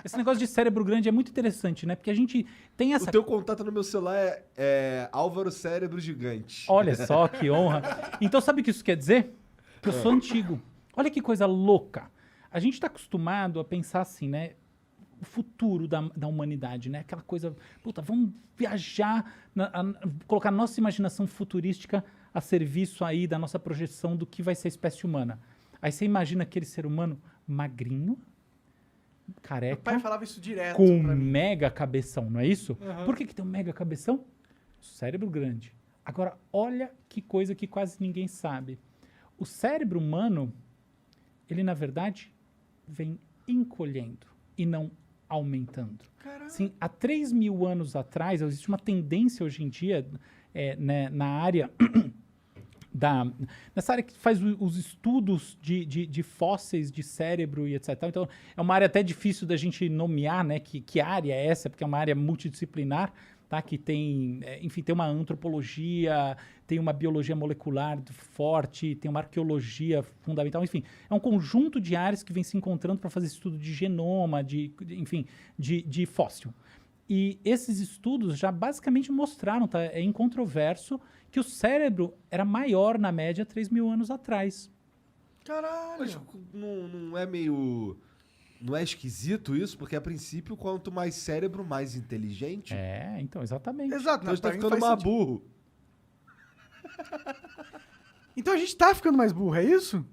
Esse negócio de cérebro grande é muito interessante, né? Porque a gente tem essa... O teu contato no meu celular é Álvaro Cérebro Gigante. Olha só, que honra. Então, sabe o que isso quer dizer? Que eu sou antigo. Olha que coisa louca. A gente está acostumado a pensar assim, né? O futuro da humanidade, né? Aquela coisa, puta, vamos viajar, colocar nossa imaginação futurística a serviço aí da nossa projeção do que vai ser a espécie humana. Aí você imagina aquele ser humano magrinho, Meu careca, pai falava isso direto com um pra mim. mega cabeção, não é isso? Aham. Por que tem um mega cabeção? Cérebro grande. Agora, olha que coisa que quase ninguém sabe. O cérebro humano, ele na verdade vem encolhendo e não aumentando. Caralho. Sim, há 3 mil anos atrás, existe uma tendência hoje em dia né, na área nessa área que faz os estudos de fósseis de cérebro e etc. Então, é uma área até difícil da gente nomear, né, que área é essa, porque é uma área multidisciplinar, tá, que tem, enfim, tem uma antropologia, tem uma biologia molecular forte, tem uma arqueologia fundamental, enfim, é um conjunto de áreas que vem se encontrando para fazer estudo de genoma, enfim, de fóssil. E esses estudos já basicamente mostraram, tá, é incontroverso, que o cérebro era maior na média 3 mil anos atrás. Caralho. Mas não é meio... Não é esquisito isso? Porque, a princípio, quanto mais cérebro, mais inteligente. Então, exatamente. Exato. Então a gente tá pra mim ficando faz mais sentido. burro. Então a gente tá ficando mais burro, é isso?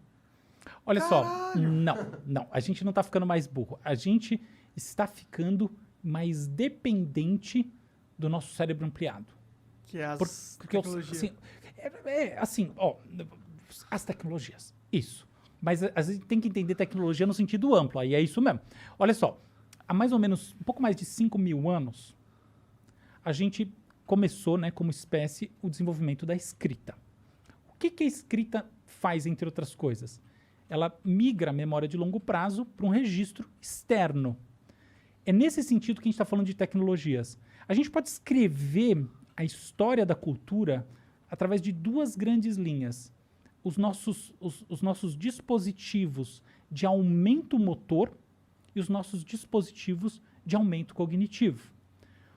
Olha Caralho. só, não, a gente não está ficando mais burro, a gente está ficando mais dependente do nosso cérebro ampliado. Que é as Porque tecnologias. assim, ó, as tecnologias, isso. Mas a gente tem que entender tecnologia no sentido amplo, aí é isso mesmo. Olha só, há mais ou menos, um pouco mais de 5 mil anos, a gente começou, né, como espécie, o desenvolvimento da escrita. O que a escrita faz, entre outras coisas? Ela migra a memória de longo prazo para um registro externo. É nesse sentido que a gente está falando de tecnologias. A gente pode escrever a história da cultura através de duas grandes linhas. Os nossos dispositivos de aumento motor e os nossos dispositivos de aumento cognitivo.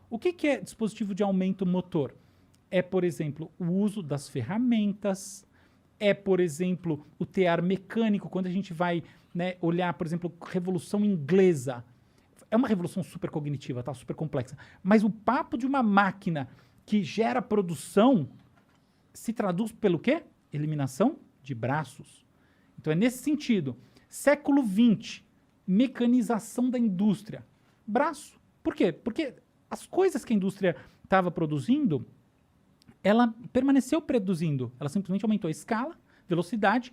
O que é dispositivo de aumento motor? É, por exemplo, o uso das ferramentas, é, por exemplo, o tear mecânico, quando a gente vai, né, olhar, por exemplo, Revolução Inglesa. É uma revolução super cognitiva, tá? Super complexa. Mas o papo de uma máquina que gera produção se traduz pelo quê? Eliminação de braços. Então é nesse sentido. Século XX, mecanização da indústria. Braço. Por quê? Porque as coisas que a indústria estava produzindo, ela permaneceu produzindo. Ela simplesmente aumentou a escala, velocidade,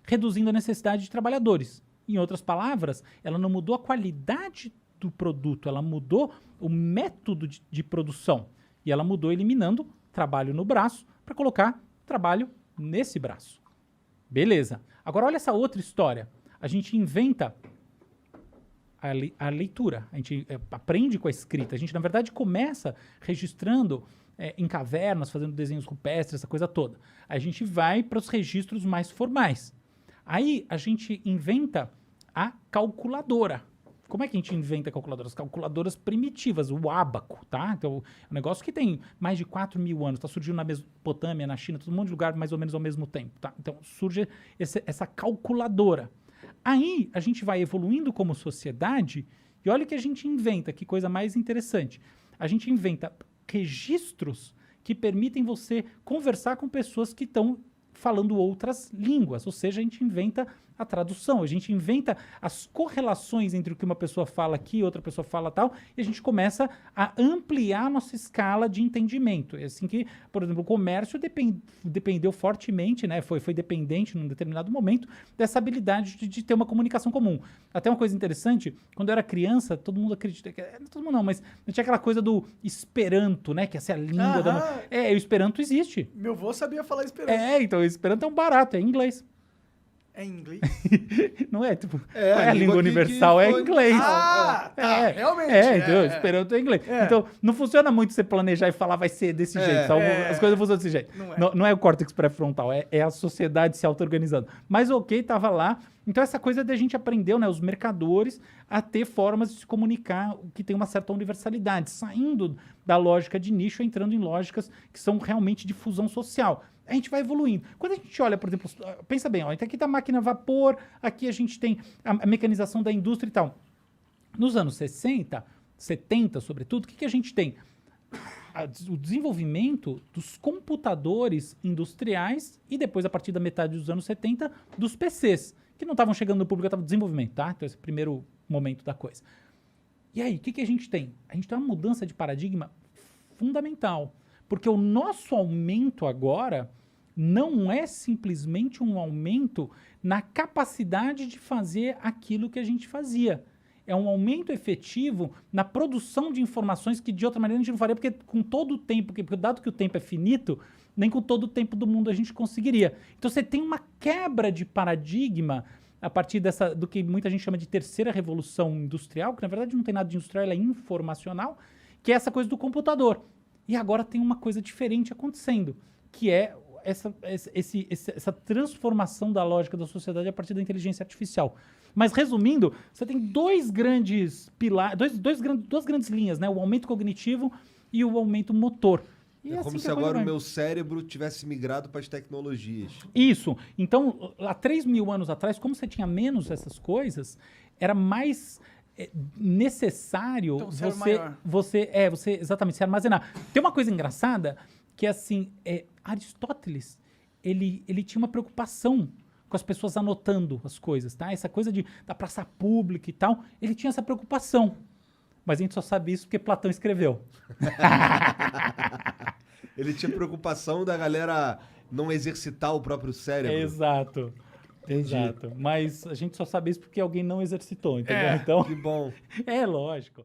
reduzindo a necessidade de trabalhadores. Em outras palavras, ela não mudou a qualidade do produto, ela mudou o método de produção. E ela mudou eliminando trabalho no braço para colocar trabalho nesse braço. Beleza. Agora olha essa outra história. A gente inventa a leitura, a gente aprende com a escrita. A gente, na verdade, começa registrando em cavernas, fazendo desenhos rupestres, essa coisa toda. Aí a gente vai para os registros mais formais. Aí a gente inventa a calculadora. Como é que a gente inventa calculadoras? Calculadoras primitivas, o ábaco, tá? Então, é um negócio que tem mais de 4 mil anos, tá surgindo na Mesopotâmia, na China, todo mundo de lugar mais ou menos ao mesmo tempo, tá? Então, surge essa calculadora. Aí, a gente vai evoluindo como sociedade e olha o que a gente inventa, que coisa mais interessante. A gente inventa registros que permitem você conversar com pessoas que estão falando outras línguas, ou seja, a gente inventa a tradução, a gente inventa as correlações entre o que uma pessoa fala aqui, outra pessoa fala tal, e a gente começa a ampliar a nossa escala de entendimento. É assim que, por exemplo, o comércio dependeu fortemente, né, foi dependente num determinado momento dessa habilidade de ter uma comunicação comum. Até uma coisa interessante, quando eu era criança, todo mundo acredita, todo mundo não, mas tinha aquela coisa do Esperanto, né, que essa é a língua da... o Esperanto existe. Meu avô sabia falar esperanto. Então o Esperanto é um barato, é em inglês. É em inglês? Não é, tipo, É, qual é a língua que universal? É foi- inglês. Ah, tá, realmente. Então, esperanto é inglês. É. Então, não funciona muito você planejar e falar vai ser desse jeito. As coisas funcionam desse jeito. Não é. O córtex pré-frontal, é a sociedade se auto-organizando. Mas ok, tava lá. Então, essa coisa da gente aprendeu, né, os mercadores, a ter formas de se comunicar que tem uma certa universalidade, saindo da lógica de nicho, entrando em lógicas que são realmente de fusão social. A gente vai evoluindo. Quando a gente olha, por exemplo, pensa bem, ó, então aqui tá a máquina a vapor, aqui a gente tem a mecanização da indústria e tal. Nos anos 60, 70, sobretudo, o que a gente tem? O desenvolvimento dos computadores industriais e depois, a partir da metade dos anos 70, dos PCs, que não estavam chegando no público, estavam em desenvolvimento, tá? Então, esse é o primeiro momento da coisa. E aí, o que a gente tem? A gente tem uma mudança de paradigma fundamental. Porque o nosso aumento agora não é simplesmente um aumento na capacidade de fazer aquilo que a gente fazia. É um aumento efetivo na produção de informações que de outra maneira a gente não faria, porque com todo o tempo, porque dado que o tempo é finito, nem com todo o tempo do mundo a gente conseguiria. Então você tem uma quebra de paradigma a partir do que muita gente chama de terceira revolução industrial, que na verdade não tem nada de industrial, ela é informacional, que é essa coisa do computador. E agora tem uma coisa diferente acontecendo, que é essa transformação da lógica da sociedade a partir da inteligência artificial. Mas, resumindo, você tem dois grandes pilares, duas grandes linhas, né? O aumento cognitivo e o aumento motor. E É assim como que se a coisa agora vai. o meu cérebro tivesse migrado para as tecnologias. Isso. Então, há 3.000 anos atrás, como você tinha menos essas coisas, era mais necessário Então, você era maior. você exatamente se armazenar. Tem uma coisa engraçada que assim, Aristóteles, ele tinha uma preocupação com as pessoas anotando as coisas, tá? Essa coisa da praça pública e tal, ele tinha essa preocupação. Mas a gente só sabe isso porque Platão escreveu. Ele tinha preocupação da galera não exercitar o próprio cérebro. Exato. Entendi. Exato. Mas a gente só sabe isso porque alguém não exercitou, entendeu? Então, Que bom. é lógico.